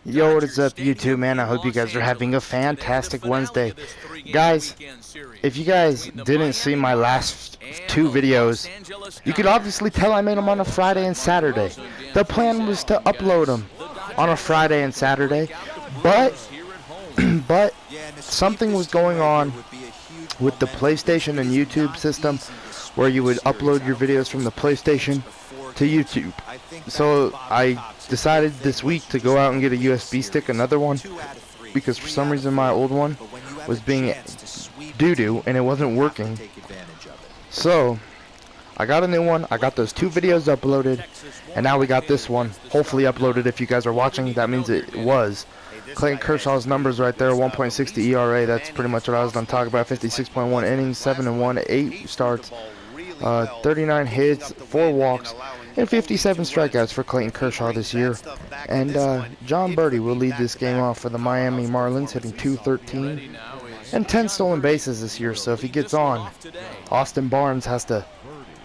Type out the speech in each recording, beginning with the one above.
Yo, what is up, YouTube, man? I hope you guys are having a fantastic Wednesday. Guys, if you guys didn't see my last two videos, you could obviously tell I made them on a Friday and Saturday. The plan was to upload them on a Friday and Saturday, but something was going on with the PlayStation and YouTube system where you would upload your videos from the PlayStation to YouTube. So I decided this week to go out and get a USB stick, another one, because for some reason my old one was being doo-doo and it wasn't working. So I got a new one. I got those two videos uploaded, and now we got this one hopefully uploaded. If you guys are watching, that means it was. Clayton Kershaw's numbers right there: 1.60 ERA. That's pretty much what I was going to talk about. 56.1 innings, 7-1, 8 starts, 39 hits, 4 walks, and 57 strikeouts for Clayton Kershaw this year. And John Birdie will lead this game off for the Miami Marlins, hitting .213 and 10 stolen bases this year. So if he gets on, Austin Barnes has to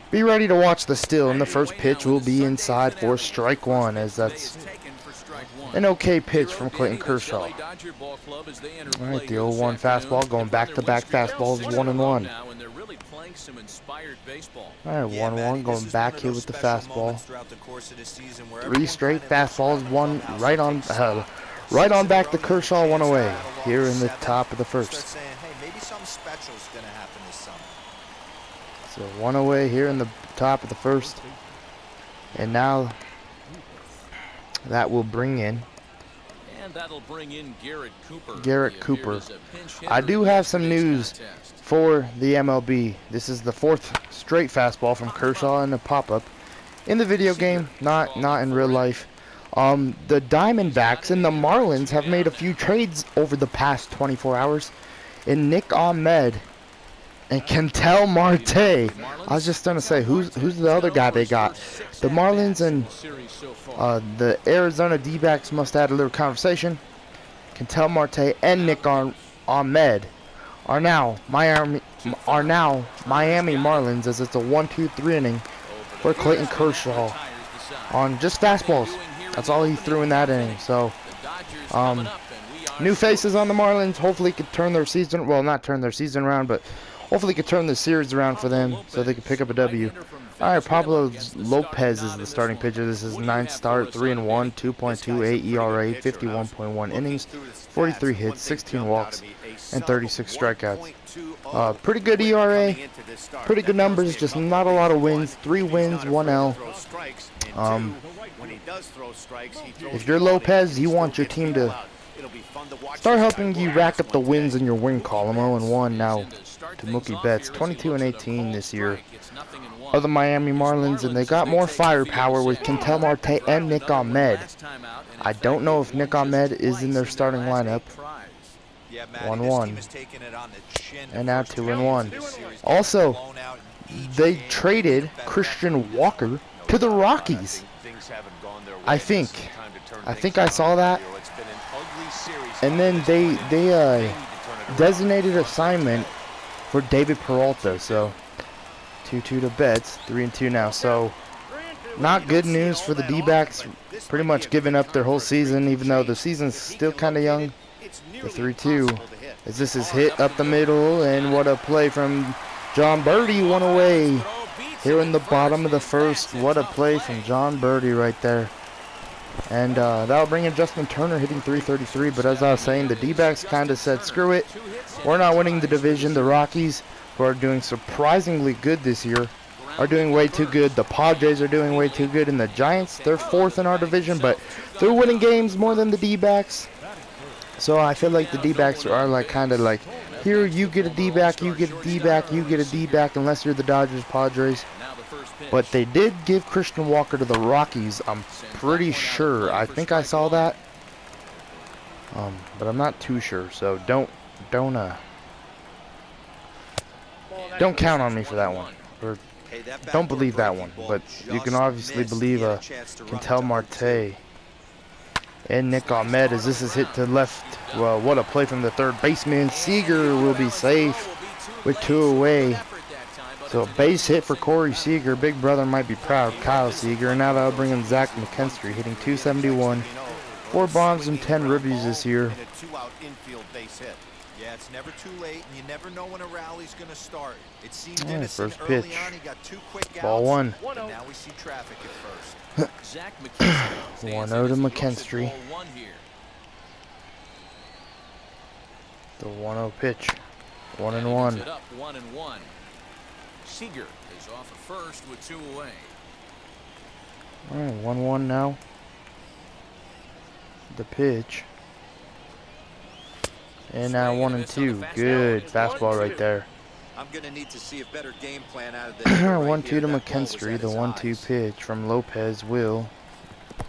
be ready to watch the still, and the first pitch will be inside for strike one, as that's an okay pitch from Clayton Kershaw. Alright, the 0-1 fastball, going back-to-back fastballs, 1-1. Alright, 1-1, going back here with the fastball. 3 straight fastballs, one right on back to Kershaw, 1 away here in the top of the first. So 1 away here in the top of the first, and now that will bring in Garrett Cooper. I do have some news for the MLB. This is the 4th straight fastball from Kershaw in a pop-up in the video game, not in real life. The Diamondbacks and the Marlins have made a few trades over the past 24 hours. And Nick Ahmed and Ketel Marte. I was just gonna say, who's the other guy they got? The Marlins and the Arizona D-backs must have had a little conversation. Ketel Marte and Nick Ahmed are now Miami Marlins, as it's a 1-2-3 inning for Clayton Kershaw on just fastballs. That's all he threw in that inning. So new faces on the Marlins. Hopefully could turn their season, well, not turn their season around, but hopefully could turn the series around for them so they can pick up a W. Alright, Pablo Lopez is the starting pitcher. This is 9th start, 3-1, 2.28 ERA, 51.1 innings, 43 hits, 16 walks, and 36 strikeouts. Pretty good ERA, pretty good numbers, just not a lot of wins. 3 wins, 1 L. If you're Lopez, you want your team to start helping you rack up the wins in your win column. 0-1 now to Mookie Betts. 22-18 this year are the Miami Marlins, and they got more firepower with Ketel Marte and Nick Ahmed. I don't know if Nick Ahmed is in their starting lineup. 1-1. And now 2-1. Also, they traded Christian Walker to the Rockies. I think I saw that. And then they designated assignment for David Peralta. So 2-2 to Betts, 3-2 now. So not good news for the D-backs. Pretty much giving up their whole season, even though the season's still kind of young. The 3-2, as this is hit up the middle, and what a play from John Birdie, 1 away here in the bottom of the first. What a play from John Birdie right there. And that'll bring in Justin Turner, hitting .333. But as I was saying, the D-backs kind of said, screw it, we're not winning the division. The Rockies, who are doing surprisingly good this year, are doing way too good. The Padres are doing way too good, and the Giants, they're 4th in our division, but they're winning games more than the D-backs. So I feel like the D-backs are like kind of like, here, you get a D-back, you get a D-back, you get a D-back, unless you're the Dodgers, Padres. But they did give Christian Walker to the Rockies, I'm pretty sure. I think I saw that. But I'm not too sure, so don't count on me for that one. Or don't believe that one. But you can obviously believe Ketel Marte and Nick Ahmed, as this is hit to left. Well, what a play from the third baseman. Seager will be safe with 2 away. So a base hit for Corey Seager. Big brother might be proud, Kyle Seager. And now that'll bring in Zach McKinstry, hitting .271, 4 bombs and 10 ribbies this year. Yeah, it's never too late, and you never know when a rally's going to start. It seemed First early pitch. on. He got 2 quick outs. Ball 1. And now we see traffic at first. 1-0 to McKinstry. The 1-0 pitch. 1-1. Seager is off at first with 2 away. All right, 1-1 now. The pitch. And now 1-2. Good fastball right there. I'm gonna need to see a better game plan out of this. 1-2 to McKinstry. The 1-2 pitch from Lopez will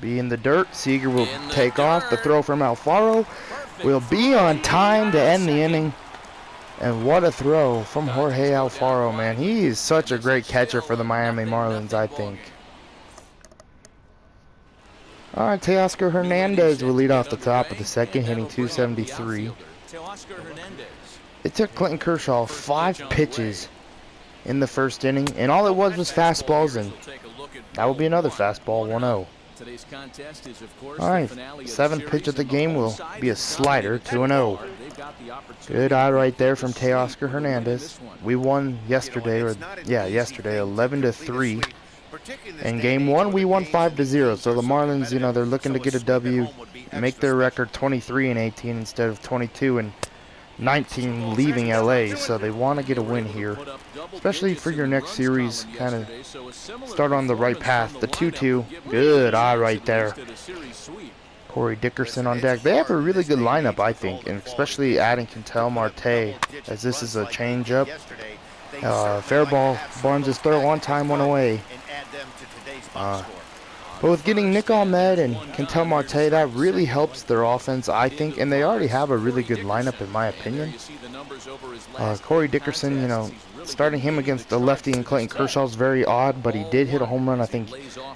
be in the dirt. Seager will take off. The throw from Alfaro will be on time to end the inning. And what a throw from Jorge Alfaro, man. He is such a great catcher for the Miami Marlins, I think. All right, Teoscar Hernandez will lead off the top of the second, hitting 273. It took Clayton Kershaw 5 pitches in the first inning, and all it was fastballs, and that will be another fastball, 1-0. All right, 7th pitch of the game will be a slider, 2-0. Good eye right there from Teoscar Hernandez. We won yesterday, yesterday, 11-3. In game 1, we won 5-0. So the Marlins, they're looking to get a W, make their record 23-18 instead of 22-19 leaving LA. So they want to get a win here, especially for your next series. Kind of start on the right path. The 2-2, good eye right there. Corey Dickerson on deck. They have a really good lineup, I think, and especially adding Ketel Marte, as this is a changeup. Fair ball. Barnes is throw one time, one away. But with getting Nick Ahmed and Ketel Marte, that really helps their offense, I think, and they already have a really good lineup, in my opinion. Corey Dickerson, starting him against the lefty and Clayton Kershaw is very odd, but he did hit a home run, I think,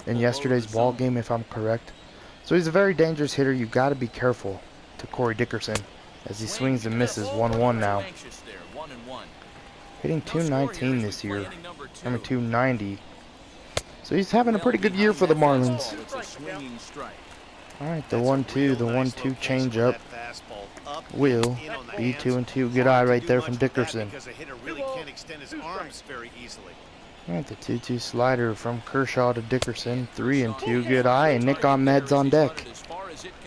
in yesterday's ball game, if I'm correct. So he's a very dangerous hitter. You've got to be careful to Corey Dickerson as he swings and misses. 1-1 now. Hitting 219 this year. Number 290. So he's having a pretty good year for the Marlins. Alright, the 1-2, the 1-2 changeup will be 2-2. Good eye right there from Dickerson. Alright, the 2-2 slider from Kershaw to Dickerson. 3-2, good eye, and Nick Ahmed's on deck,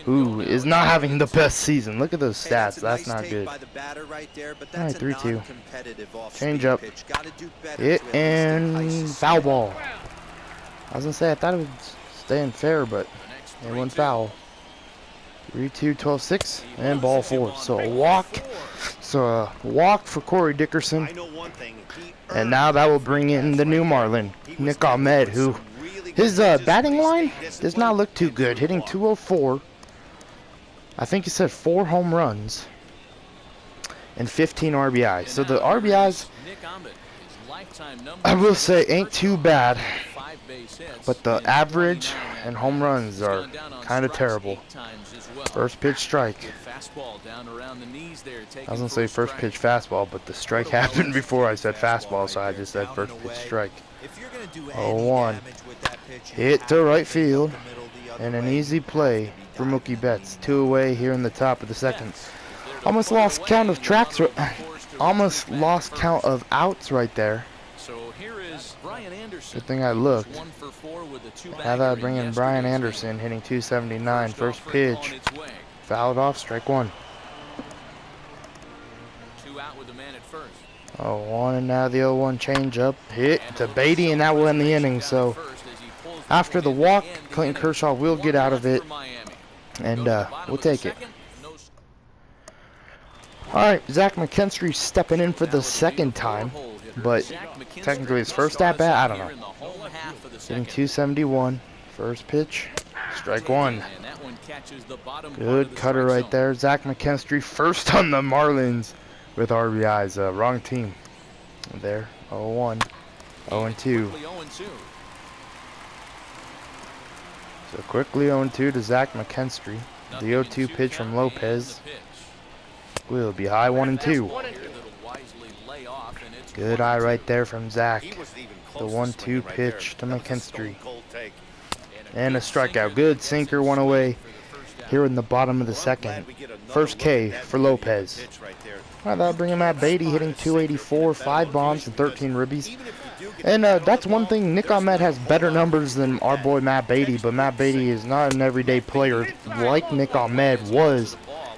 who is not having the best season. Look at those stats. That's not good. Alright, 3-2. Changeup. Hit and foul ball. I was going to say, I thought it was staying fair, but it went foul. 3-2, 12-6, and ball 4. So a walk. So a walk for Corey Dickerson. And now that will bring in the new Marlin, Nick Ahmed, who his batting line does not look too good. Hitting 204. I think he said 4 home runs and 15 RBIs. So the RBIs, I will say, ain't too bad. But the average and home runs are kind of terrible. First pitch strike. I was going to say first pitch fastball, but the strike happened before I said fastball, so I just said first pitch strike. 0-1. Hit to right field. And an easy play for Mookie Betts. 2 away here in the top of the second. Almost lost count of tracks. Almost lost count of outs right there. Good thing I looked. Now that I bring in Brian Anderson, hitting 279. First pitch. Fouled off, strike 1. 0-1, and now the 0-1 changeup. Hit to Beatty, and that will end the inning. So after the walk, Clayton Kershaw will get out of it, and we'll take it. Alright, Zach McKinstry stepping in for the second time, but technically his first at bat, I don't know. Hitting 271. First pitch, strike 1. Good cutter right there. Zach McKinstry first on the Marlins with RBIs. Wrong team. There, 0-1, 0-2. So quickly 0-2 to Zach McKinstry. The 0-2 pitch from Lopez will be high, 1-2. Good eye right there from Zach. The 1-2 pitch to McKinstry. And a strikeout. Good sinker, 1 away. here in the bottom of the second. First K for Lopez. Alright, that'll bring him Matt Beatty hitting 284, 5 bombs and 13 ribbies. And that's one thing, Nick Ahmed has better numbers than our boy Matt Beatty, but Matt Beatty is not an everyday player like Nick Ahmed was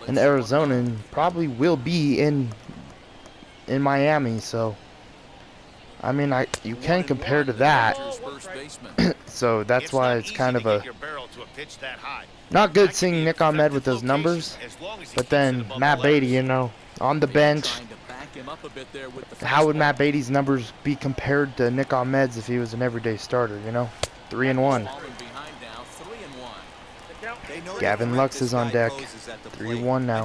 in Arizona and probably will be in Miami. So I mean, you can compare to that. So that's why it's kind of a not good seeing Nick Ahmed with those numbers. But then Matt Beatty, you know, on the bench. How would Matt Beatty's numbers be compared to Nick Ahmed's if he was an everyday starter, you know? 3-1. Gavin Lux is on deck. 3-1 now.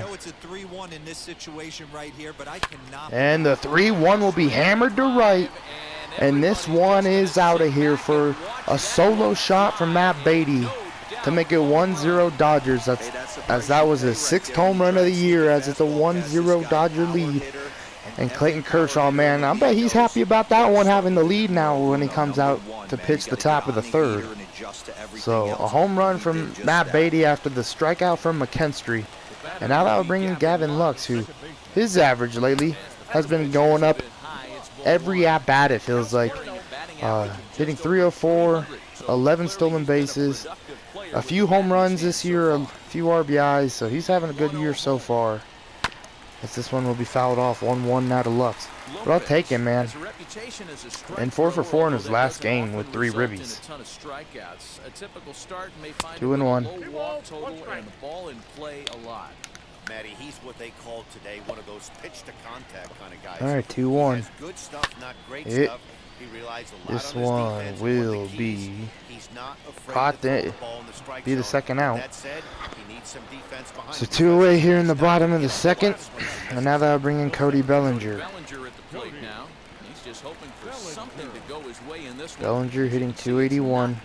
And the 3-1 will be hammered to right. And this one is out of here for a solo shot from Matt Beatty to make it 1-0 Dodgers. As that was his 6th home run of the year, as it's a 1-0 Dodger lead. And Clayton Kershaw, man, I bet he's happy about that one, having the lead now when he comes out to pitch the top of the 3rd. So a home run from Matt Beatty after the strikeout from McKinstry. And now that will bring in Gavin Lux, who his average lately has been going up every at-bat, it feels like. Hitting 304, 11 stolen bases, a few home runs this year, a few RBIs, so he's having a good year so far. As this one will be fouled off, 1-1 now to Lux. But I'll take him, man. And 4 for 4 in his last game with 3 ribbies. 2-1. Matty, he's what they call today one of those pitch to contact kind of guys. All right, 2-1. Good stuff, not great stuff. He relies a lot This on one his defense. will be caught. Be the second out. That said, he needs some defense behind So 2 away here in the bottom of the second. And now that'll bring in Cody Bellinger. Bellinger hitting 281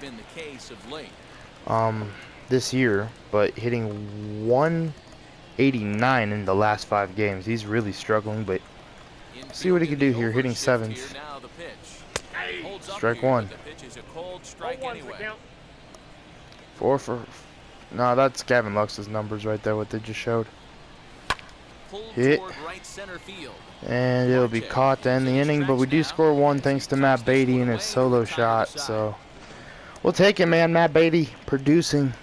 this year, but hitting 189 in the last 5 games. He's really struggling, but see what he can do here, hitting 7th. Strike 1. 4 for... No, that's Gavin Lux's numbers right there, what they just showed. Hit. And it'll be caught to end the inning, but we do score 1 thanks to Matt Beatty and his solo shot, so... We'll take it, man. Matt Beatty producing.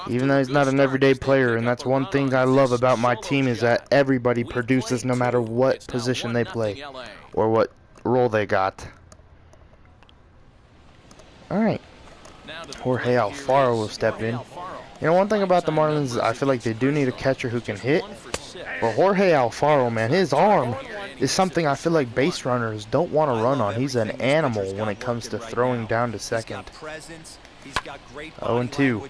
Even though he's not an everyday player, and that's one thing I love about my team is that everybody produces no matter what position they play or what role they got. Alright. Jorge Alfaro will step in. You know, one thing about the Marlins, I feel like they do need a catcher who can hit. But Jorge Alfaro, man, his arm is something I feel like base runners don't want to run on. He's an animal when it comes to throwing down to second. 0-2.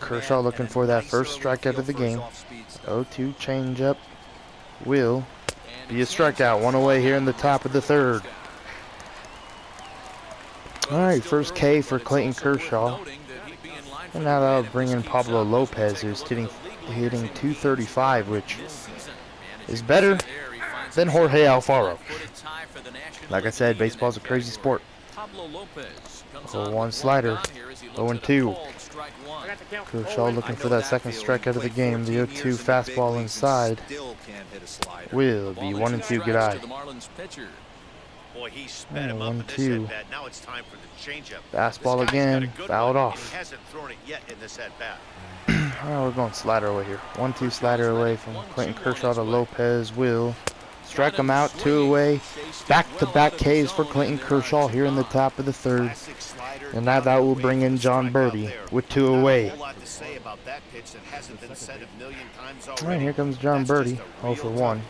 Kershaw looking for that first strikeout of the game. 0-2 changeup will be a strikeout. 1 away here in the top of the 3rd. Alright, first K for Clayton Kershaw. And now that'll bring in Pablo Lopez, who's hitting 235, which is better than Jorge Alfaro. Like I said, baseball's a crazy sport. 0-1 slider. 0-2. Kershaw looking for that second strikeout of the game. The 0-2 fastball inside will be 1-2. Good eye. Boy, he sped him up in this at-bat. Now it's time for the changeup. Fastball again, fouled off. He hasn't thrown it yet in this at-bat. Oh, we're going slider away here. 1-2 slider away from Clayton Kershaw to Lopez. Will strike him out. 2 away. Back-to-back Ks for Clayton Kershaw here in the top of the 3rd. And now that will bring in John Birdie with 2 away. Alright, here comes John Birdie. 0 for 1.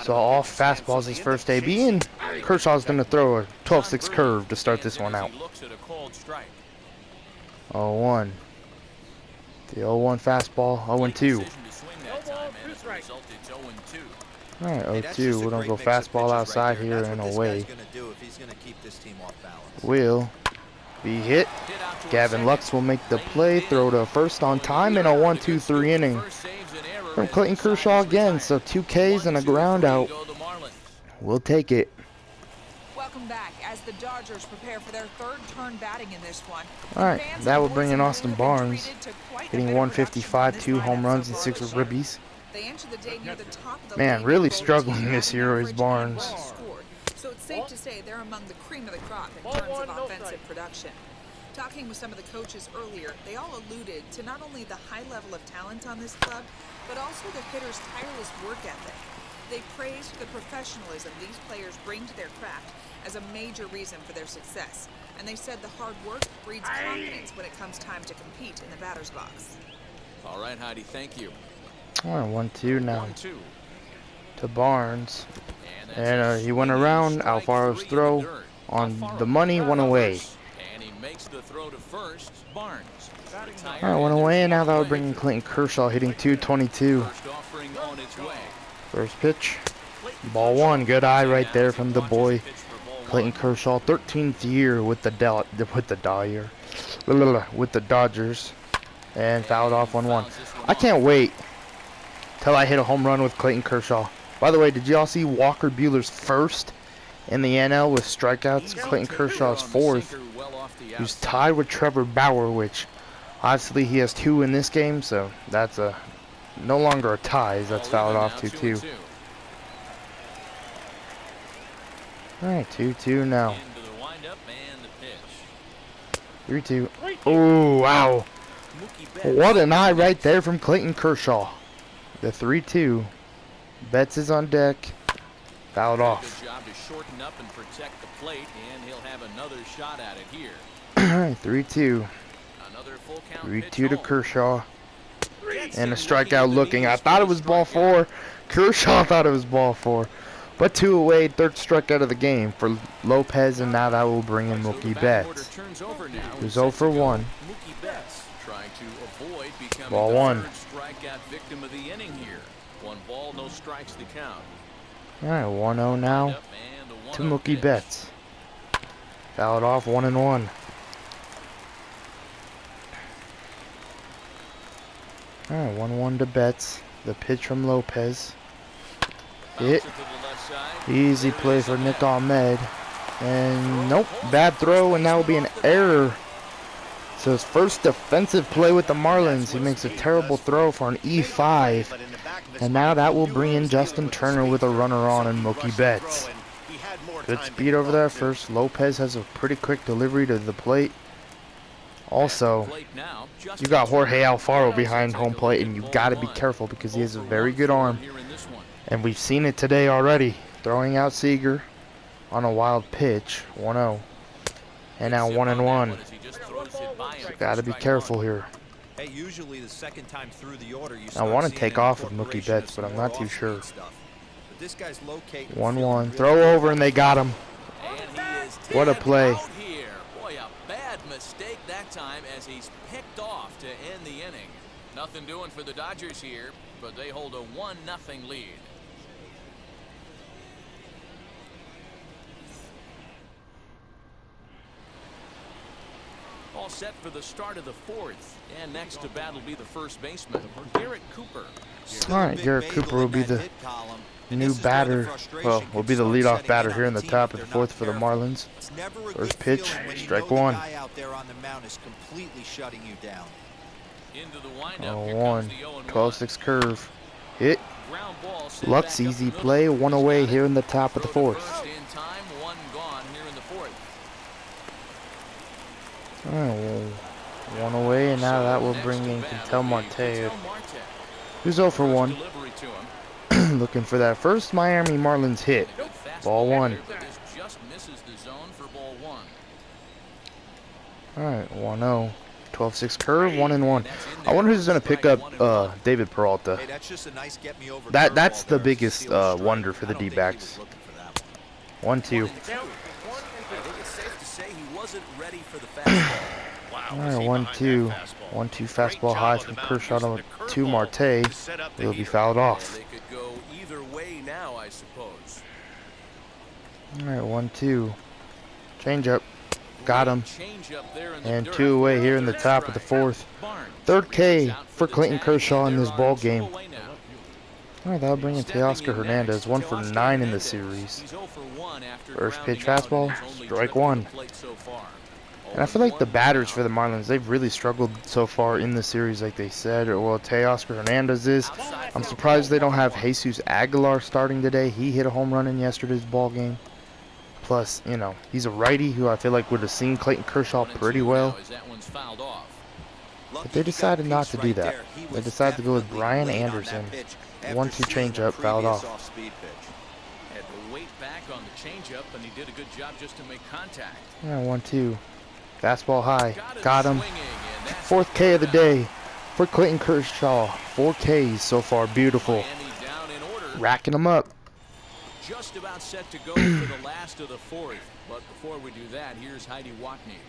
So off fastballs his first AB, and Kershaw's going to throw a 12-6 curve to start this one out. 0-1. The 0-1 fastball, 0-2. Alright, 0-2. We're going to go fastball outside here and away. Will be hit. Gavin Lux will make the play, throw to first on time, and a 1-2-3 inning from Clayton Kershaw again. So 2 Ks and a ground out. We'll take it. Welcome back. As the Dodgers prepare for their third turn batting in this one. Alright, that will bring in Austin Barnes, hitting 155, 2 home runs, and 6 ribbies. Man, really struggling this year is Barnes. So it's safe to say they're among the cream of the crop in terms of offensive production. Talking with some of the coaches earlier, they all alluded to not only the high level of talent on this club, but also the hitters' tireless work ethic. They praised the professionalism these players bring to their craft as a major reason for their success. And they said the hard work breeds confidence when it comes time to compete in the batter's box. All right, Heidi, thank you. Alright, 1-2 now 1-2. to Barnes. And he went around Alfaro's throw on the money, one away. And he makes the throw to first. Barnes. Alright, one away, and now that would bring in Clayton Kershaw, hitting 222. First offering on its way. First pitch, ball one. Good eye right there from the boy Clayton Kershaw, 13th year with the Dodgers, and fouled off 1-1. I can't wait till I hit a home run with Clayton Kershaw. By the way, did y'all see Walker Buehler's first in the NL with strikeouts? Clayton Kershaw's fourth, who's tied with Trevor Bauer, which obviously he has 2 in this game, so that's no longer a tie. That's fouled off 2-2. Alright, 2-2 now. 3-2. Oh, wow. What an eye right there from Clayton Kershaw. The 3-2. Betts is on deck. Fouled off. Good job to shorten up and protect the plate, and he'll have another shot at it here. Alright, 3-2. 3-2 to Kershaw. And a strikeout looking. I thought it was ball 4. Kershaw thought it was ball 4. But 2 away, third strikeout of the game for Lopez, and now that will bring in Mookie Betts. Who's 0 for 1. Ball 1. Strikeout victim of the inning here. 1 ball, no strikes to count. Alright, 1-0 now to Mookie Betts. Fouled off 1-1. Alright, 1-1 to Betts. The pitch from Lopez. Hit. Easy play for Nick Ahmed. And nope, bad throw, and that will be an error. So his first defensive play with the Marlins. He makes a terrible throw for an E5. And now that will bring in Justin Turner with a runner on and Mookie Betts. Good speed over there first. Lopez has a pretty quick delivery to the plate. Also, you got Jorge Alfaro behind home plate, and you got to be careful because he has a very good arm. And we've seen it today already. Throwing out Seager on a wild pitch. 1-0. And now 1-1. So got to be careful here. Hey, usually the second time through the order, you I want to take off with Mookie Betts, but I'm not too sure. 1-1. Throw over, and they got him. What a play. Boy, a bad mistake that time as he's picked off to end the inning. Nothing doing for the Dodgers here, but they hold a 1-0 lead. All set for the start of the 4th, and next to bat will be the first baseman, Garrett Cooper. Alright, Garrett Cooper will be the new batter. Well, will be the leadoff batter here in the top of the 4th for the Marlins. First pitch, strike 1. 0-1. 12-6 curve. Hit. Lux easy play. 1 away here in the top of the 4th. Alright, 1 away, and now that will bring in Ketel Marte, who's 0 for 1. Looking for that first Miami Marlins hit. Ball 1. Alright, 1-0. 12-6 curve, 1-1. I wonder who's going to pick up David Peralta. That's the biggest wonder for the D-backs. 1-2. Alright, 1-2. 1-2 fastball high from Kershaw to Marte. He'll be fouled off. Alright, 1-2. Change up. Got him. And 2 away here in the top of the 4th. Third K for Clayton Kershaw in this ball game. Alright, that'll bring in Teoscar Hernandez. 1 for 9 in the series. run after First pitch grounding out fastball, his only strike trip to the one. plate so far. And I feel like the 0-1 batters now. for the Marlins, they've really struggled so far in the series, like they said. Well, Teoscar Hernandez is. Outside I'm field surprised they ball, don't have 1-1. Jesus Aguilar starting today. He hit a home run in yesterday's ball game. Plus, you know, he's a righty who I feel like would have seen Clayton Kershaw pretty 1-2 well. now as that one's fouled off. But they decided not to do that. They decided to go with Brian Anderson. 1-2 changeup, fouled off. Had to wait back on the changeup, and he did a good job just to make contact. Yeah, 1-2. Fastball high. Got Got him. swinging, and that's Fourth K of the day for Clayton Kershaw. 4 Ks so far. Beautiful. Miami down in order. Racking them up. Just about set to go for the last of the fourth. But before we do that, here's Heidi Watney.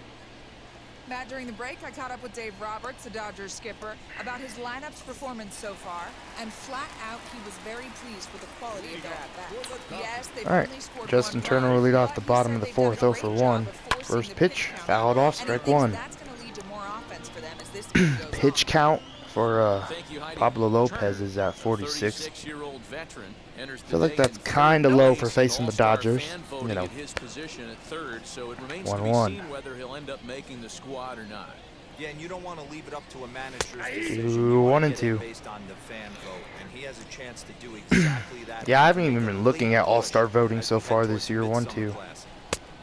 Matt, during the break, I caught up with Dave Roberts, the Dodgers skipper, about his lineup's performance so far, and flat out, he was very pleased with the quality of their at-bats. Yes, they've All right, only scored Justin one Turner run, will lead off but the he bottom said of the they've done fourth, a 0 great for job 1. of forcing First the pitch, count, fouled off, and he strike thinks 1. that's going to lead to more offense for them as this game goes Pitch on. count for Thank you, Heidi. Pablo Lopez Turner, is at 46. 36-year-old veteran, enters I feel the like day that's in kind of third low place, for and facing the all-star Dodgers. fan You voting know, at his position at third, so it remains to 1-1. be seen whether he'll end up making the squad or not. Yeah, and you don't want to leave it up to a manager's decision. 2, You want 1 to and get it 2. based on the fan vote, and he has a chance to do exactly that. Yeah, I haven't even been looking at all-star voting so far this year. 1-2.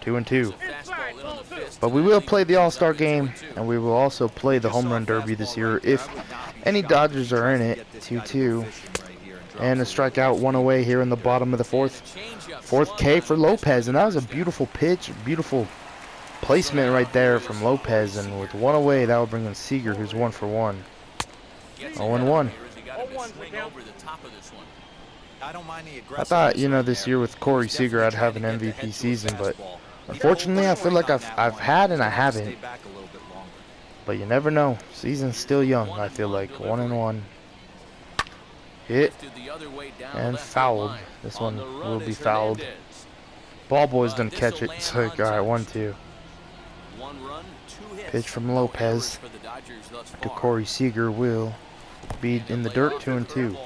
2 and 2. But we will play the All-Star game, and we will also play the Home Run Derby this year if any Dodgers are in it. 2-2. And a strikeout, 1 away here in the bottom of the fourth. Fourth K for Lopez, and that was a beautiful pitch, beautiful placement right there from Lopez. And with 1 away, that will bring in Seager, who's 1 for 1. 0-1. I thought, you know, this year with Corey Seager, I'd have an MVP season, but unfortunately, I feel like I've had and I haven't. But you never know. Season's still young, I feel like. 1-1. Hit and fouled. This one will be fouled. Ball boy's gonna catch it. So, all right, 1-2. Pitch from Lopez to Corey Seager will be in the dirt. 2-2.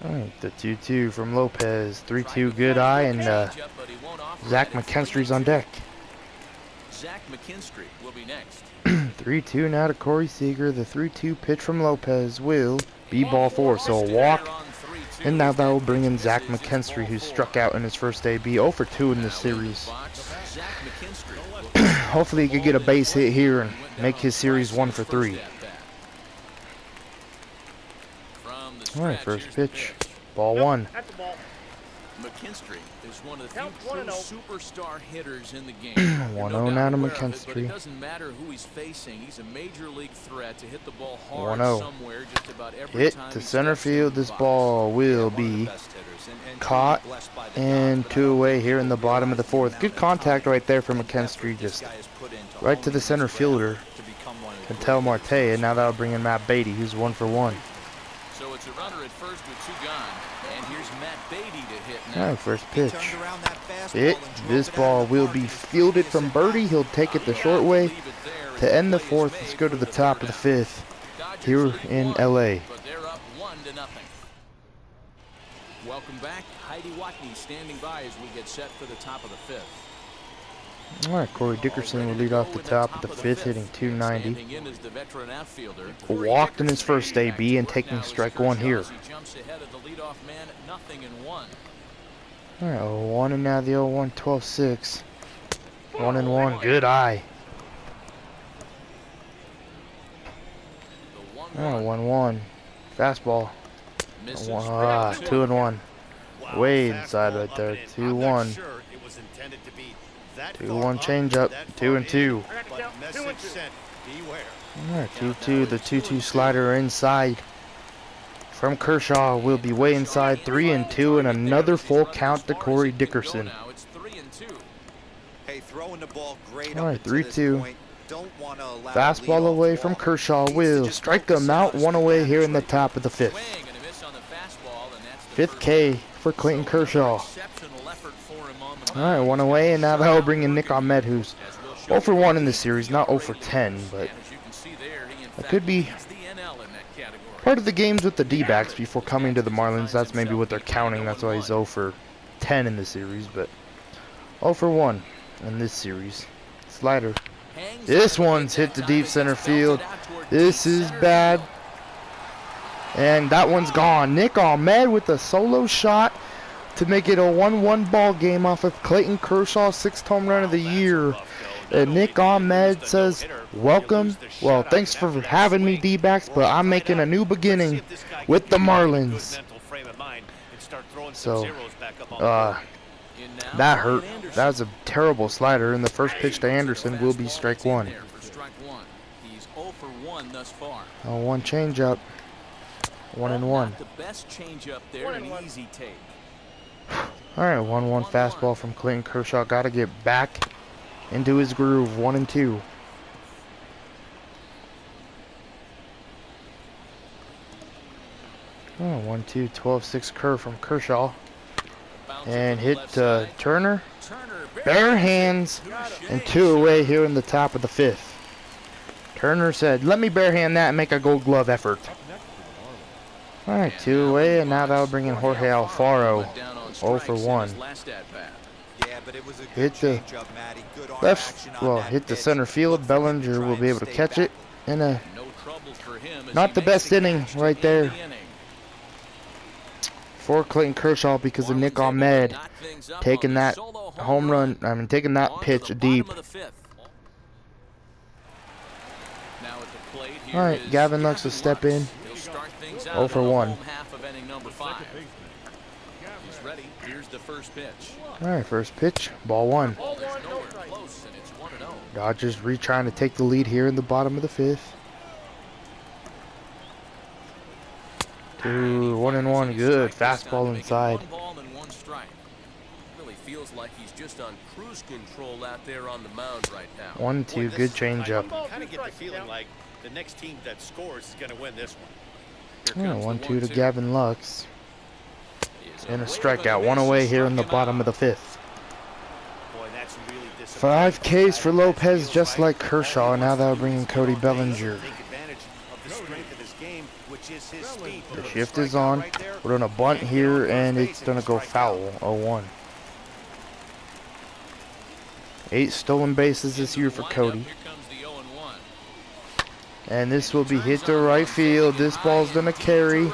All right, the 2-2 from Lopez. 3-2, good eye, and Zach McKinstry's on deck. Zach McKinstry will be next. 3-2 now to Corey Seager. The 3-2 pitch from Lopez will be ball 4. So a walk. And now that will bring in Zach McKinstry, who struck out in his first AB. 0 for 2 in this series. Hopefully he could get a base hit here and make his series 1 for 3. Alright, first pitch. Ball 1. McKinstry is one of the few true superstar hitters in the game. 1-0 now to But it McKinstry. doesn't matter who he's facing. He's a major league threat to hit the ball hard 1-0. somewhere just about every Hit time to he center steps into field. the This box. ball will be caught and 2 away here in the bottom of the fourth. Good contact right there from McKinstry, just right to the center fielder, Cantel Marte, and now that'll bring in Matt Beatty, who's 1 for 1. So it's a runner at first with 2 gone, and here's Matt Beatty to hit now. Alright, first pitch. Hit. This ball will be fielded from Birdie. He'll take it the short way to end the fourth. Let's go to the top of the fifth here in LA. But they're up 1-0. Welcome back. Heidi Watney standing by as we get set for the top of the fifth. Alright, Corey Dickerson will lead off the top of the fifth, hitting 290. Standing in is the veteran outfielder. Walked in his first AB and taking strike 1 here. He jumps ahead of the leadoff man, 0-1. Alright, 0-1 and now the 0-1, 12-6. 1-1, good eye. Alright, 1-1. Fastball. 2-1. Way inside right there. 2-1. 2-1 changeup. 2-2. Alright, 2-2. The 2-2 slider inside from Kershaw will be way inside. 3-2 and another full count to Corey Dickerson. Alright, 3-2. Fastball away from Kershaw will strike him out. 1 away here in the top of the fifth. Fifth K for Clayton Kershaw. Alright, 1 away, and now that'll bring in Nick Ahmed, who's 0 for 1 in the series. Not 0 for 10, but that could be part of the games with the D-backs before coming to the Marlins. That's maybe what they're counting. That's why he's 0 for 10 in the series, but 0 for 1 in this series. Slider. This one's hit the deep center field. This is bad. And that one's gone. Nick Ahmed with a solo shot to make it a 1-1 ball game off of Clayton Kershaw's 6th home run of the year. And Nick Ahmed says, welcome. Well, thanks for having me, D-backs, but I'm making a new beginning with the Marlins. So, that hurt. That was a terrible slider, and the first pitch to Anderson will be strike 1. He's 0 for 1 thus far. 1 changeup. 1-1. The best changeup there, an easy take. Alright, 1-1 fastball from Clayton Kershaw. Got to get back into his groove. 1-2. Oh, 1-2, 12-6 curve from Kershaw. And hit Turner. Bare hands and 2 away here in the top of the 5th. Turner said, let me bare hand that and make a gold glove effort. Alright, 2 away, and now that'll bring in Jorge Alfaro. 0 for 1. Hit the left, well, hit the center field. Bellinger will be able to catch it in a not the best inning right there for Clayton Kershaw because of Nick Ahmed taking that home run, taking that pitch deep. Alright, Gavin Lux will step in. 0 for 1. Alright, first pitch, ball 1. Dodgers trying to take the lead here in the bottom of the 5th. 1-1, good. Fastball inside. Really feels like he's just on cruise control out there on the mound right now. 1-2, good changeup. Kind of get the feeling like the next team that scores is going to win this one. 1-2 to Gavin Lux. And a strikeout, 1 away here in the bottom of the 5th. 5 Ks for Lopez, just like Kershaw, and now that'll bring in Cody Bellinger. The shift is on. We're on a bunt here, and it's going to go foul, 0-1. 8 stolen bases this year for Cody. And this will be hit to right field. This ball's going to carry.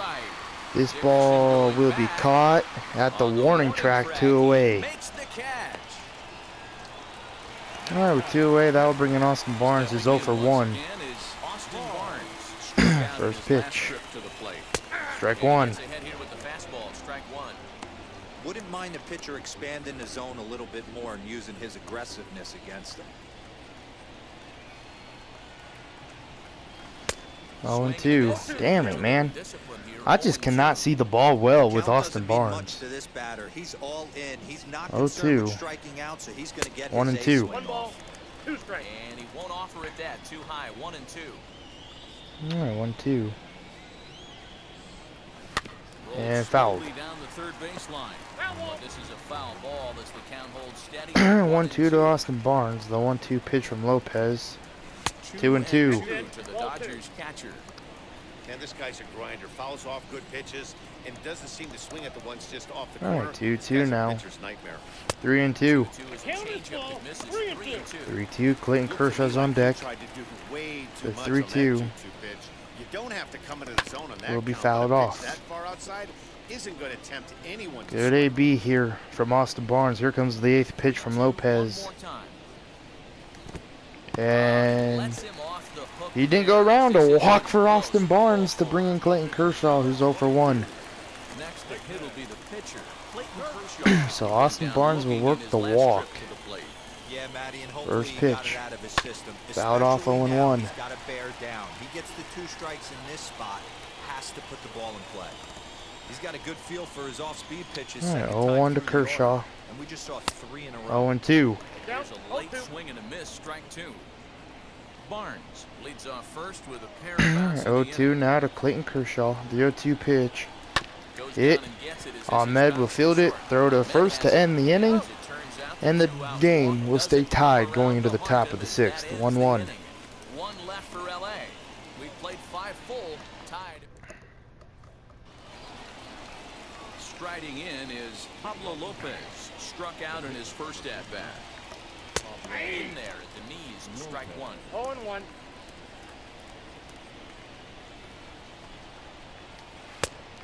This ball will be caught at the warning track, 2 away. Alright, with 2 away, that'll bring in Austin Barnes, who's 0 for 1. First pitch. Strike 1. Wouldn't mind the pitcher expanding the zone a little bit more and using his aggressiveness against them. 0-2. Damn it, man. I just cannot see the ball well with Austin Barnes. 0-2. 1-2. 1 ball, 2 strikes. And he won't offer it that too high. 1-2. Alright, 1-2. And fouled. Down the third baseline. This is a foul ball as the count holds steady. 1-2 to Austin Barnes. The 1-2 pitch from Lopez. 2-2. To the Dodgers catcher. And this guy's a grinder. Fouls off good pitches and doesn't seem to swing at the ones just off the corner. Alright, 2-2 now. 3-2. 3-2. Clayton Kershaw's on deck. The 3-2 will be fouled off. Good AB here from Austin Barnes. Here comes the 8th pitch from Lopez. And he didn't go around. A walk for Austin Barnes to bring in Clayton Kershaw, who's 0 for 1. So Austin Barnes will work the walk. First pitch. Fouled off 0-1. He gets the 2 strikes in this spot. Has to put the ball in play. He's got a good feel for his off-speed pitches. 0-1 to Kershaw. And we just saw 3 in a row. 0-2. There's a late swing and a miss, strike 2. Barnes leads off first with a pair of bounces. 0-2 now to Clayton Kershaw. The 0-2 pitch. Hit. Ahmed will field it, throw to first to end the inning, and the game will stay tied going into the top of the 6th. 1-1. 1 left for LA. We played 5 full, tied. Striding in is Pablo Lopez. Struck out in his first at-bat. In there at the knees, strike one. 0-1.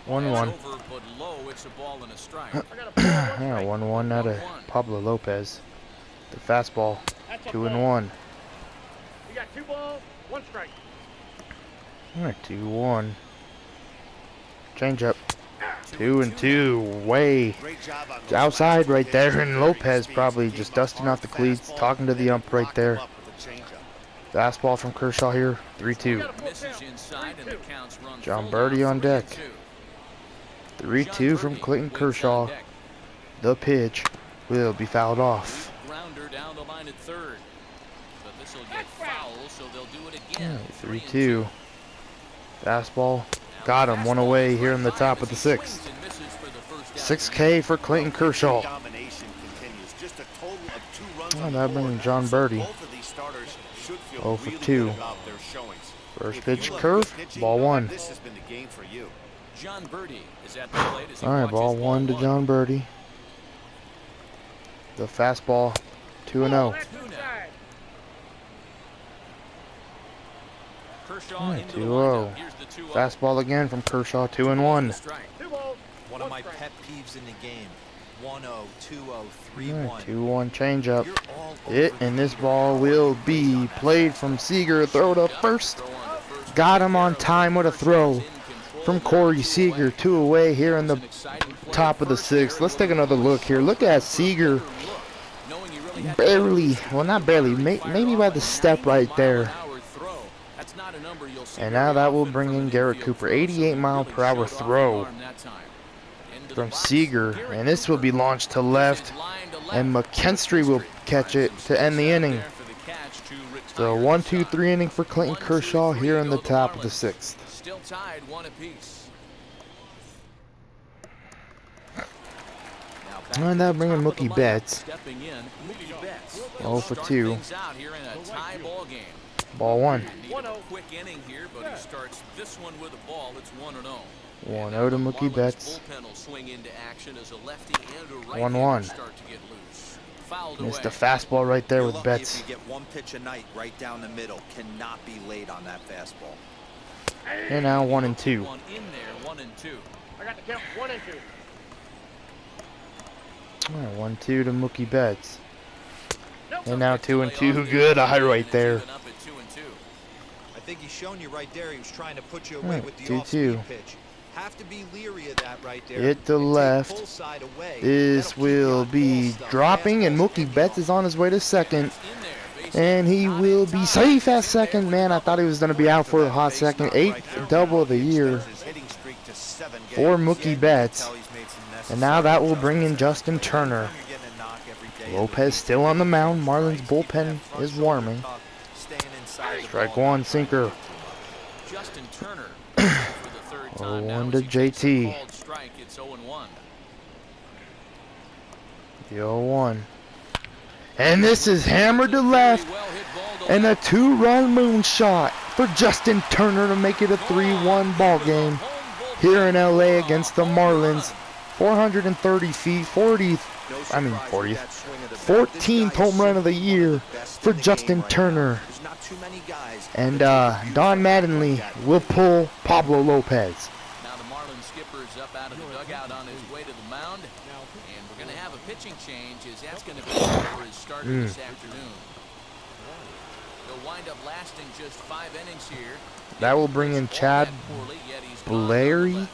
1-1. Over, but low, it's a ball and a strike. Yeah, 1-1 out of Pablo Lopez. The fastball, 2-1. We got 2 balls, 1 strike. All right, 2-1. Change up. 2-2. Way outside right there, and Lopez probably just dusting off the cleats, talking to the ump right there. Fastball from Kershaw here, 3-2. John Birdie on deck. 3-2 from Clayton Kershaw. The pitch will be fouled off. Grounder down the line at third. But this will get foul, so they'll do it again. 3-2. Fastball. Got him. One away here in the top of the sixth. 6K for Clayton Kershaw. Oh, that brings John Birdie. 0 for 2. First pitch curve. Ball 1. John Birdie is at the plate as he All right, ball 1 to John Birdie. The fastball, 2-0. Kershaw into the 2-0. windup. Here's the 2-0. Fastball again from Kershaw, 2-1. One of my pet peeves in the game. 1-0, 2-0, 3-1. 2-1 changeup. And this ball will be played from Seager. Throw it up first. Got him on time with a throw from Corey Seager. 2 away here in the top of the sixth. Let's take another look here. Look at Seager. Barely, well, not barely, maybe by the step right there. And now that will bring in Garrett Cooper. 88-mile-per-hour throw from Seager. And this will be launched to left. And McKinstry will catch it to end the inning. So 1-2-3 inning for Clayton Kershaw here in the top of the sixth. Still tied 1 apiece. And that'll bring in Mookie Betts. 0 for 2. Ball 1. Quick inning here, but he starts this one with a ball. It's 1-0. 1-0 to Mookie Betts. 1-1. Missed a fastball right there with Betts. If you get 1 pitch a night right down the middle, cannot be late on that fastball. And now 1-2. One in there, 1-2. I got the count, 1 and 2. 1-2 to Mookie Betts. And now 2-2. Good eye right there. I think he's shown you right there. He was trying to put you away with the 2-2. off-speed pitch. Have to be leery of that right there. Hit the left. This will be dropping, and Mookie Betts is on his way to second. And he will be safe at second. Man, I thought he was going to be out for a hot second. 8th double of the year for Mookie Betts. And now that will bring in Justin Turner. Lopez still on the mound. Marlins bullpen is warming. Strike 1, sinker. Justin Turner for the third time now 0-1 as to he takes a JT. called strike. It's 0-1. The 0-1. And this is hammered to left. And a 2-run moonshot for Justin Turner to make it a 3-1 ball game here in LA against the Marlins. 430 feet, 14th home run of the year for Justin Turner. And Don Mattingly will pull Pablo Lopez. Now the Marlins skipper's up out of the dugout on his way to the mound. And we're going to have a pitching change as that's going to be for his starter this afternoon. He'll wind up lasting just 5 innings here. That will bring in Chad Blair.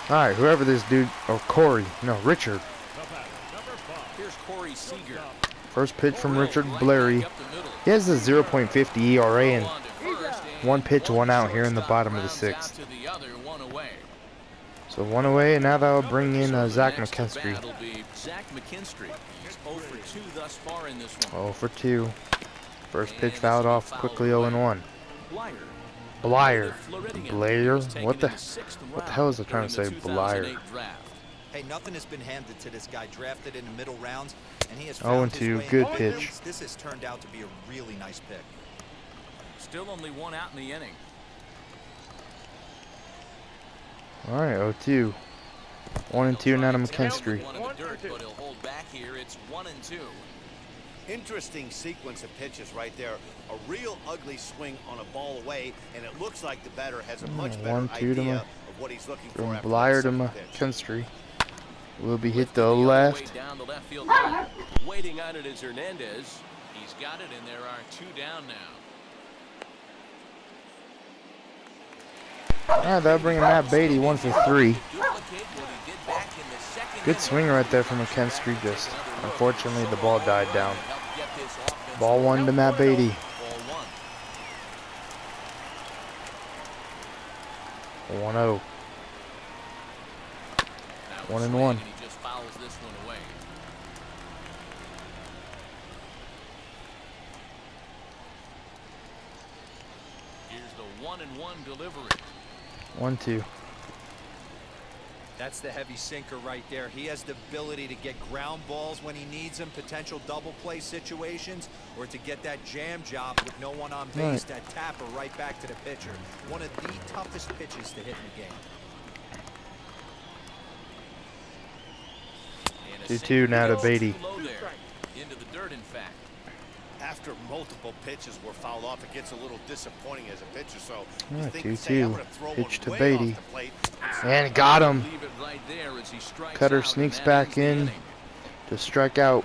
All right, whoever this dude, Richard. Here's Corey Seager. First pitch from Richard Blairy. He has a 0.50 ERA and 1 pitch, 1 out here in the bottom of the sixth. So 1 away, and now that will bring in Zach McKinstry. 0 for 2. First pitch fouled off quickly, 0-1. Blair. What the hell is I trying to say? Blair. Hey, nothing has been handed to this guy. Drafted in the middle rounds, and he has 0-2. Good pitch. This has turned out to be a really nice pick. Still only 1 out in the inning. All right, 0-2. 1-2 now to McKinstry. It's 1-2. Interesting sequence of pitches right there. A real ugly swing on a ball away, and it looks like the batter has a much better 1-2 to idea of what he's looking for from after Blyer that to second pitch. McKinstry. Will be hit the left. Down the left field line. Waiting on it is Hernandez. He's got it, and there are 2 down now. Alright, that'll bring Matt Beatty 1 for 3. Good swing right there from McKinstry. Just unfortunately the ball died down. Ball 1 to Matt Beatty. 1-0. 1-1. He just fouls this one away. Here's the 1-1 delivery. 1-2. That's the heavy sinker right there. He has the ability to get ground balls when he needs them, potential double play situations, or to get that jam job with no one on base, that tapper right back to the pitcher. One of the toughest pitches to hit in the game. 2-2 now to Beatty. Into the dirt, in fact. After multiple pitches were fouled off, it gets a little disappointing as a pitcher. So you Alright, think, say, I'm 2-2. gonna throw Pitch one to way Beatty. off the plate. And got him. Leave it right there as he strikes Cutter out, sneaks and that ends back the in inning. to strike out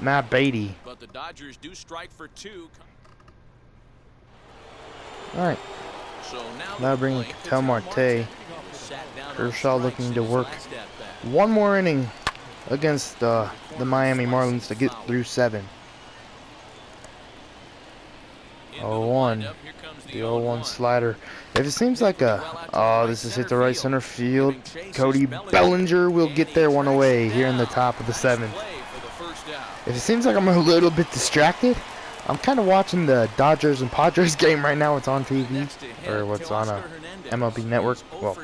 Matt Beatty. But the Dodgers do strike for 2. Alright, So now now bringing Ketel Marte. Kershaw looking to work one more inning against the Miami Marlins to get through 7. 0-1. The 0-1 slider. If it seems like this is hit the right center field, Cody Bellinger will get there one away here in the top of the 7th. If it seems like I'm a little bit distracted, I'm kind of watching the Dodgers and Padres game right now. It's on TV, or what's on a MLB network. Well,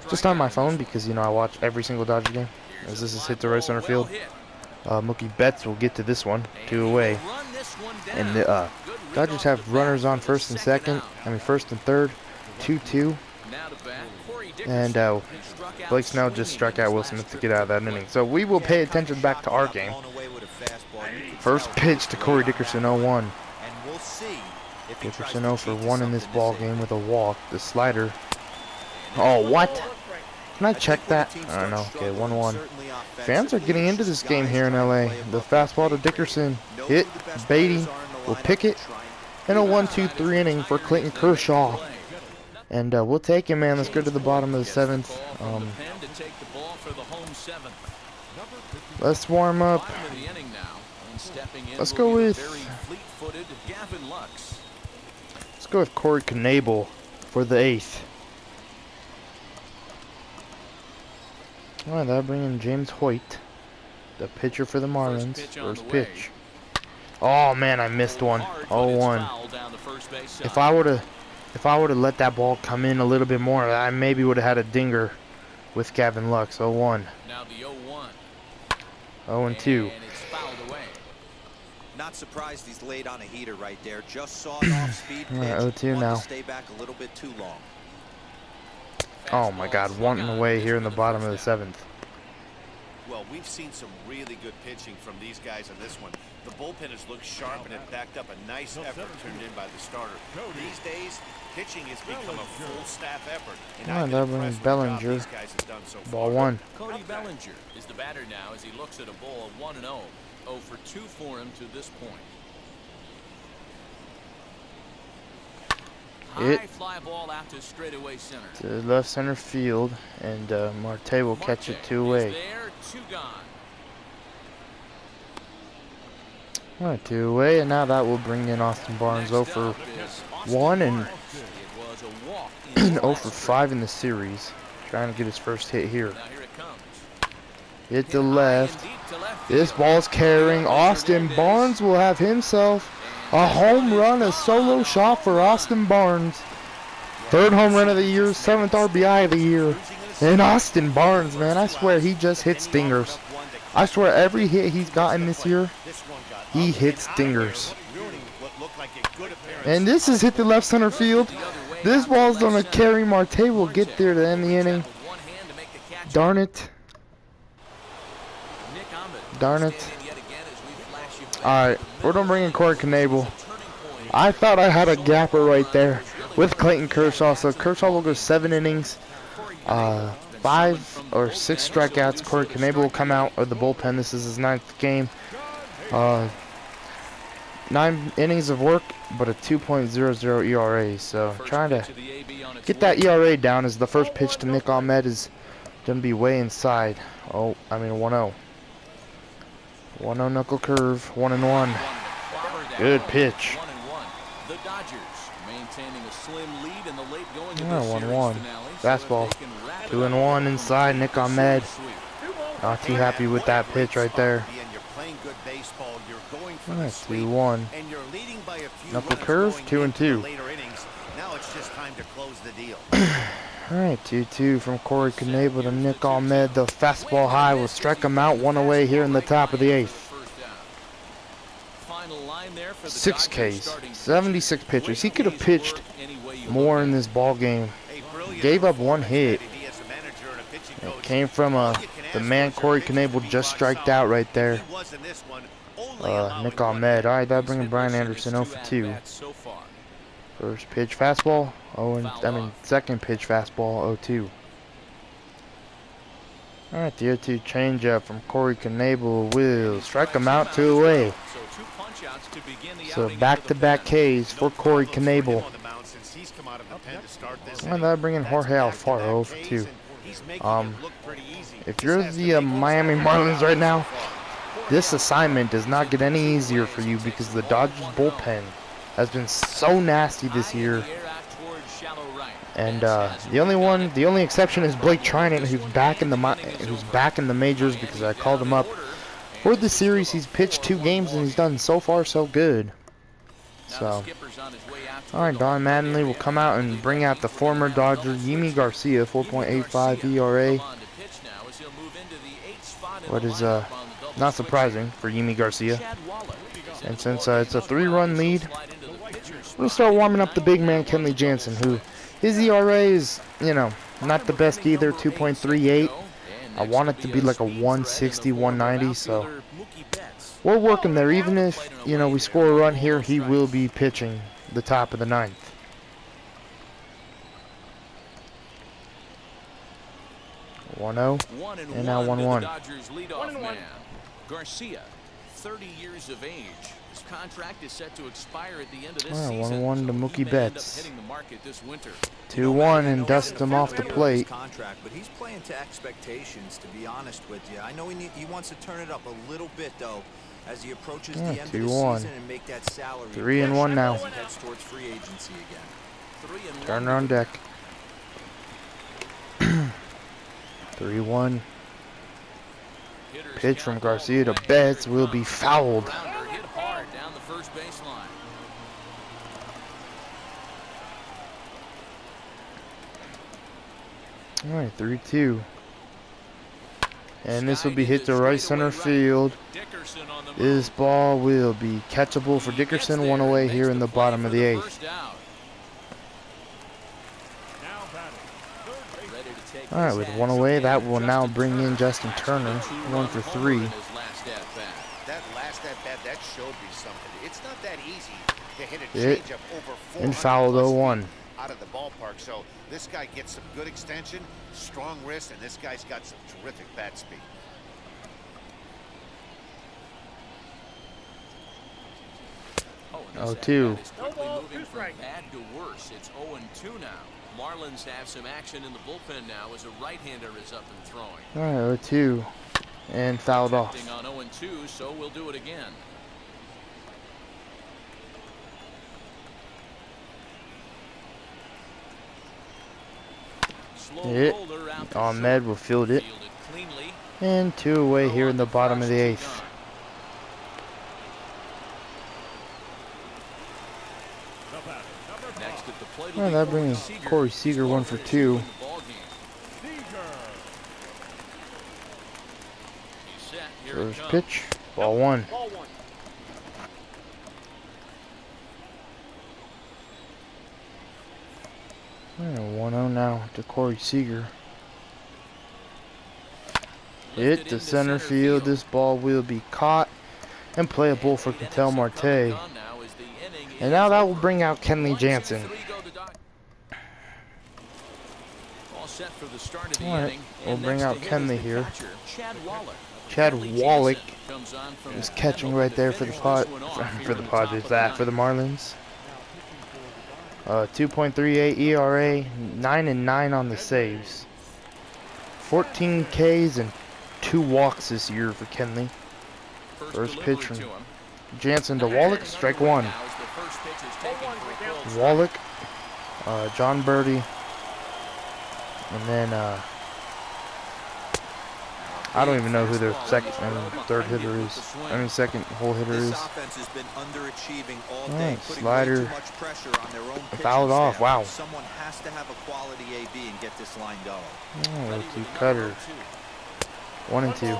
just on my phone because, you know, I watch every single Dodger game. As this is hit the right center field. Mookie Betts will get to this one, 2 away. And the Dodgers have runners on first and third, 2-2. And Blake Snell just struck out Will Smith to get out of that inning. So we will pay attention back to our game. First pitch to Corey Dickerson, 0-1. Dickerson 0 for 1 in this ball game with a walk. The slider. Oh, what? Can I check that? I don't know. Okay, 1-1. Fans are getting into this game here in LA. The fastball to Dickerson. Hit. Beatty will pick it. And a 1-2-3 inning for Clayton Kershaw. And we'll take him, man. Let's go to the bottom of the 7th. Let's warm up. Let's go with Corey Knebel for the 8th. Alright, that'll bring in James Hoyt, the pitcher for the Marlins. First pitch. Oh man, I missed one. 0-1. If I would have let that ball come in a little bit more, I maybe would have had a dinger with Gavin Lux. 0-1. Now the 0-1. 0-2. Not surprised he's laid on a heater right there. Just saw an off-speed pitch. 0-2 now. Stay back a little bit too long. Oh my God, 1 away here in the bottom of the 7th. Well, we've seen some really good pitching from these guys on this one. The bullpen has looked sharp and it backed up a nice effort turned in by the starter. These days, pitching has become a full staff effort. And I've been impressed with the job Bellinger. these guys have done so far. Ball 1. Cody Bellinger is the batter now as he looks at a ball 1-0. 0 for 2 for him to this point. High fly ball out to straightaway center. To left center field, and Marte will catch it 2 away. There, 2 gone. Alright, 2 away, and now that will bring in Austin Barnes 0 for 1 and 0 for 5 in the series. Trying to get his first hit here. Now here it comes. Hit the left. This ball's carrying. Austin Barnes will have himself a home run, a solo shot for Austin Barnes. 3rd home run of the year, 7th RBI of the year. And Austin Barnes, man, I swear he just hits stingers. I swear every hit he's gotten this year, he hits stingers. And this is hit the left center field. This ball's gonna carry. Marte will get there to end the inning. Darn it. Darn it. Alright, we're gonna bring in Corey Knebel. I thought I had a gapper right there with Clayton Kershaw. So Kershaw will go 7 innings. 5 or 6 strikeouts. Corey Knebel will come out of the bullpen. This is his 9th game. 9 innings of work, but a 2.00 ERA. So trying to get that ERA down as the first pitch to Nick Ahmed is going to be way inside. 1-0. 1-0 knuckle curve. 1-1. Good pitch. The Dodgers maintaining a slim lead in the late going of Yeah, this 1-1. series finale, Fastball. so they can wrap it 2-1 up. inside. Nick Ahmed. Not too happy with that pitch right there. Alright, 2-1. Knuckle curve, 2-2. Now it's just time to close the deal. Alright, 2-2 from Corey Knebel to Nick Ahmed. The fastball high will strike him out. 1 away here in the top of the 8th. 6 Ks, 76 pitches. He could have pitched more in this ball game. Gave up 1 hit. It came from the man Corey Knebel just striked out right there. Nick Ahmed. Alright, that'll bring in Brian Anderson 0 for 2. First pitch fastball. Second pitch fastball 0-2. Alright, the 0-2 changeup from Corey Knebel will strike him out 2 away. So back-to-back Ks for Corey Knebel. And that'll bring in Jorge Alfaro 0 for 2. If you're the Miami Marlins right now, this assignment does not get any easier for you because the Dodgers bullpen has been so nasty this year. And the only exception is Blake Trinan, who's back in the majors because I called him up for the series. He's pitched 2 games and he's done so far so good. So, alright, Don Mattingly will come out and bring out the former Dodger Yimi Garcia, 4.85 ERA. What is not surprising for Yimi Garcia. And since it's a 3-run lead, we'll start warming up the big man Kenley Jansen, who his ERA is, not the best either, 2.38. I want it to be like a 160, 190, so we're working there. Even if, we score a run here, he will be pitching the top of the 9th. And now 1-1. Garcia, 30 years of age. His contract is set to expire at the end of this season. 1-1 to Mookie Betts. 2-1 and dust him off the plate. But he's playing to expectations, to be honest with you. I know he wants to turn it up a little bit though as he approaches the end of the season and make that salary. 3-1 now. As he heads towards free agency again. Turner on deck. 3-1. Pitch from Garcia to Betts will be fouled. Alright, 3-2. And this will be hit to right center field. This ball will be catchable for Dickerson. 1 away here in the bottom of the 8th. Alright, with 1 away, that will now bring in Justin Turner. 1 for 3. That last at bat, that showed me something. It's not that easy to hit a changeup over 400 and fouled 0-1. out of the ballpark. So this guy gets some good extension, strong wrist, and this guy's got some terrific bat speed. Oh, 2. Moving from bad to worse. It's 0-2 now. Marlins have some action in the bullpen now as a right-hander is up and throwing. Alright, 0-2. And fouled off. On 0-2, so we'll do it again. Ahmed will field it. And 2 away here in the bottom of the 8th. Well, that brings Corey Seager 1 for 2. First pitch, ball 1. And 1-0 now to Corey Seager. Hit to center field. This ball will be caught and playable for Ketel Marte. And now that will bring out Kenley Jansen. Alright, we'll bring out Kenley here. Chad Wallach is catching right there for the Padres, for the Marlins. 2.38 ERA, 9-9 on the saves. 14 Ks and 2 walks this year for Kenley. First pitch from Jansen to Wallach, strike one. Wallach, John Birdie, and then I don't even know who their second and third hitter is. I mean, second hole hitter is. Alright, slider fouled off. Wow. Someone has to have a quality AB and get this line going. Oh, 2 cutter. 1-2.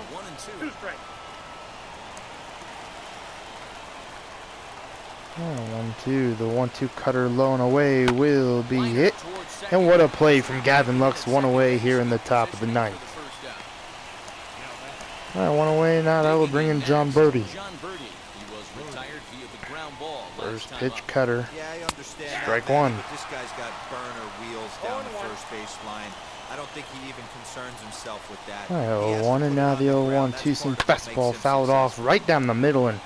1-2. The 1-2 cutter low and away will be hit. And what a play from Gavin Lux. 1 away here in the top of the 9th. Alright, 1 away now. That will bring in John Birdie. First pitch cutter. Strike one. This guy's got burner wheels down the first baseline. I don't think he even concerns himself with that. Alright, 0-1, and now the 0-1 2-seam fastball fouled off right down the middle, and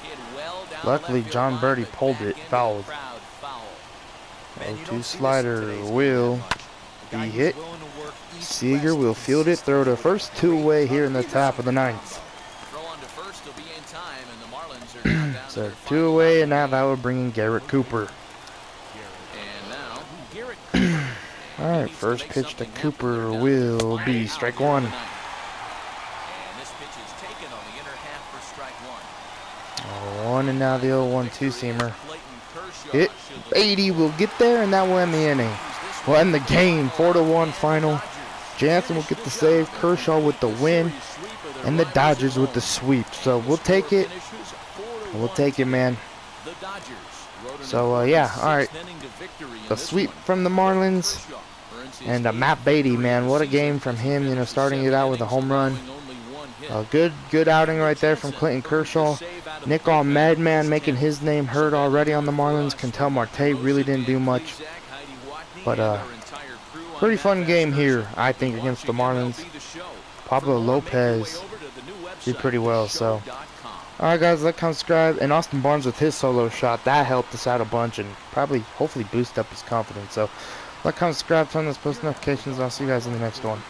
luckily John Birdie pulled it, fouled. 0-2 slider will be hit. Seager will field it, throw to first, 2 away here in the top of the 9th. So 2 away, and now that will bring in Garrett Cooper. Alright, first pitch to Cooper will be strike one. 0-1, and now the 0-1 2-seamer. Hit. Beatty will get there, and that will end the inning. We'll end the game, 4-1 final. Jansen will get the save, Kershaw with the win, and the Dodgers with the sweep. So we'll take it. We'll take it, man. So, yeah, alright. The sweep from the Marlins. And Matt Beatty, man, what a game from him, you know, starting it out with a home run. Good outing right there from Clayton Kershaw. Nick Madman making his name heard already on the Marlins. Ketel Marte really didn't do much. But, pretty fun game here, I think, against the Marlins. Pablo Lopez did pretty well, so. Alright, guys, like, comment, subscribe. And Austin Barnes with his solo shot, that helped us out a bunch and probably, hopefully, boost up his confidence. So, like, comment, subscribe, turn those post notifications. I'll see you guys in the next one.